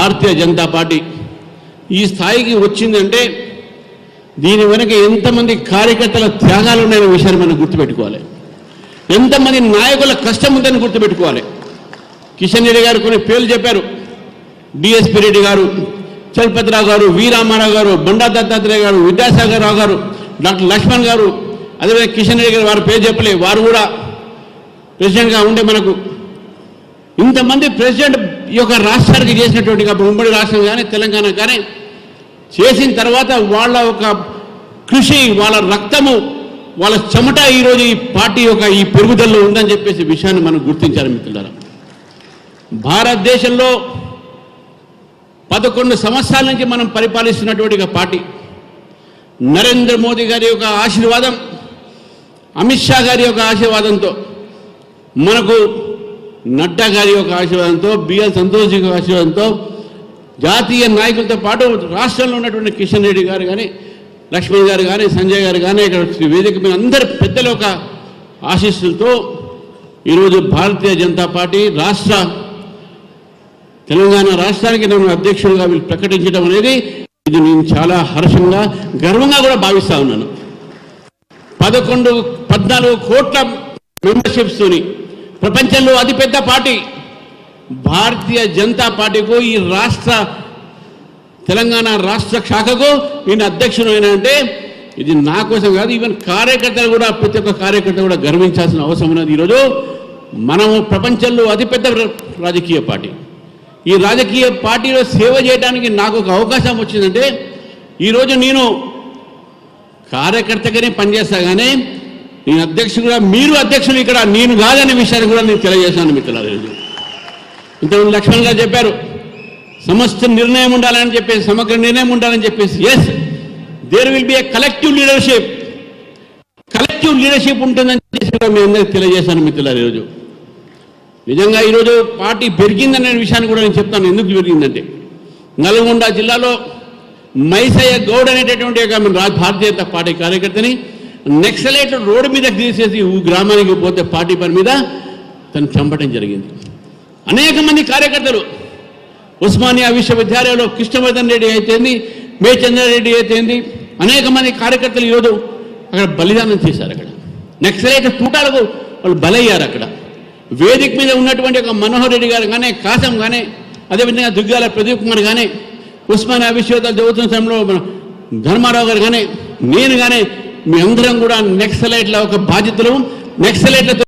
Bharatiya Janata party ఈ స్థాయికి వచ్చిందంటే దీని వెనక ఎంతమంది కార్యకర్తల త్యాగాలు ఉన్నాయనే విషయాన్ని మనం గుర్తుపెట్టుకోవాలి. ఎంతమంది నాయకుల కష్టం ఉందని గుర్తుపెట్టుకోవాలి. కిషన్ రెడ్డి గారు కొన్ని పేర్లు చెప్పారు. డిఎస్పీ రెడ్డి గారు, చలపతిరావు గారు, వి రామారావు గారు, బండా దత్తాత్రేయ గారు, విద్యాసాగర్ రావు గారు, డాక్టర్ లక్ష్మణ్ గారు, అదేవిధంగా కిషన్ రెడ్డి గారు వారి పేరు చెప్పలే, వారు కూడా ప్రెసిడెంట్గా ఉండే మనకు ఇంతమంది ప్రెసిడెంట్ ఈ యొక్క రాష్ట్రానికి చేసినటువంటి ఉమ్మడి రాష్ట్రం కానీ తెలంగాణ కానీ చేసిన తర్వాత వాళ్ళ ఒక కృషి, వాళ్ళ రక్తము, వాళ్ళ చెమట ఈరోజు ఈ పార్టీ యొక్క ఈ పెరుగుదలలో ఉందని చెప్పేసి విషయాన్ని మనం గుర్తించాలి మిత్రులారా. భారతదేశంలో 11 సంవత్సరాల నుంచి మనం పరిపాలిస్తున్నటువంటి పార్టీ. నరేంద్ర మోదీ గారి యొక్క ఆశీర్వాదం, అమిత్ షా గారి యొక్క ఆశీర్వాదంతో, మనకు నడ్డా గారి యొక్క ఆశీర్వాదంతో, బిఎల్ సంతోష్ యొక్క ఆశీర్వాదంతో, జాతీయ నాయకులతో పాటు రాష్ట్రంలో ఉన్నటువంటి కిషన్ రెడ్డి గారు కానీ, లక్ష్మణ్ గారు కానీ, సంజయ్ గారు కానీ, ఇక్కడ వేదిక మీద అందరి పెద్దల యొక్క ఆశీస్సులతో ఈరోజు భారతీయ జనతా పార్టీ తెలంగాణ రాష్ట్రానికి నన్ను అధ్యక్షుడిగా వీళ్ళు ప్రకటించడం అనేది ఇది నేను చాలా హర్షంగా, గర్వంగా కూడా భావిస్తూ ఉన్నాను. 14 కోట్ల మెంబర్షిప్స్తోని ప్రపంచంలో అతిపెద్ద పార్టీ భారతీయ జనతా పార్టీకు ఈ తెలంగాణ రాష్ట్ర శాఖకు నేను అధ్యక్షుడు అయినంటే ఇది నా కోసం కాదు, ఈవెన్ కార్యకర్తలు కూడా, ప్రతి ఒక్క కార్యకర్త కూడా గర్వించాల్సిన అవసరం ఉన్నది. ఈరోజు మనము ప్రపంచంలో అతిపెద్ద రాజకీయ పార్టీ. ఈ రాజకీయ పార్టీలో సేవ చేయడానికి నాకు ఒక అవకాశం వచ్చిందంటే ఈరోజు నేను కార్యకర్తగానే పనిచేస్తా, కానీ నేను అధ్యక్షుడుగా, మీరు అధ్యక్షులు ఇక్కడ నేను కాదనే విషయాన్ని కూడా నేను తెలియజేశాను మిత్రులారా. ఇంతకుముందు లక్ష్మణ్ గారు చెప్పారు సమస్త నిర్ణయం ఉండాలని చెప్పేసి, సమగ్ర నిర్ణయం ఉండాలని చెప్పేసి. Yes, there will be a collective leadership ఉంటుందని చెప్పేసి మీ అందరికీ తెలియజేశాను మిత్రులారా. ఈరోజు నిజంగా ఈరోజు పార్టీ పెరిగిందనే విషయాన్ని కూడా నేను చెప్తాను. ఎందుకు పెరిగిందంటే నల్గొండ జిల్లాలో మైసయ్య గౌడ్ అనేటటువంటి భారతీయ జనతా పార్టీ కార్యకర్తని నెక్సలైట్ రోడ్డు మీద తీసేసి గ్రామానికి పోతే పార్టీ పని మీద తను చంపడం జరిగింది. అనేక మంది కార్యకర్తలు ఉస్మానియా విశ్వవిద్యాలయంలో కృష్ణవర్ధన్ రెడ్డి అయితేంది, మేచంద్రారెడ్డి అయితేంది, అనేక మంది కార్యకర్తలు ఈరోజు అక్కడ బలిదానం చేశారు. అక్కడ నెక్సలైట్ తూటాలకు వాళ్ళు బలయ్యారు. అక్కడ వేదిక మీద ఉన్నటువంటి ఒక మనోహర్ రెడ్డి గారు కానీ, కాసం కానీ, అదేవిధంగా దుగ్గాల ప్రదీప్ కుమార్ కానీ, ఉస్మానియా విశ్వవిద్యాలయం చదువుతున్న సమయంలో ధర్మారావు గారు కానీ, నేను కానీ, మీ అందరం కూడా నెక్సలైట్ల ఒక బాధితులు, నెక్సలైట్లతో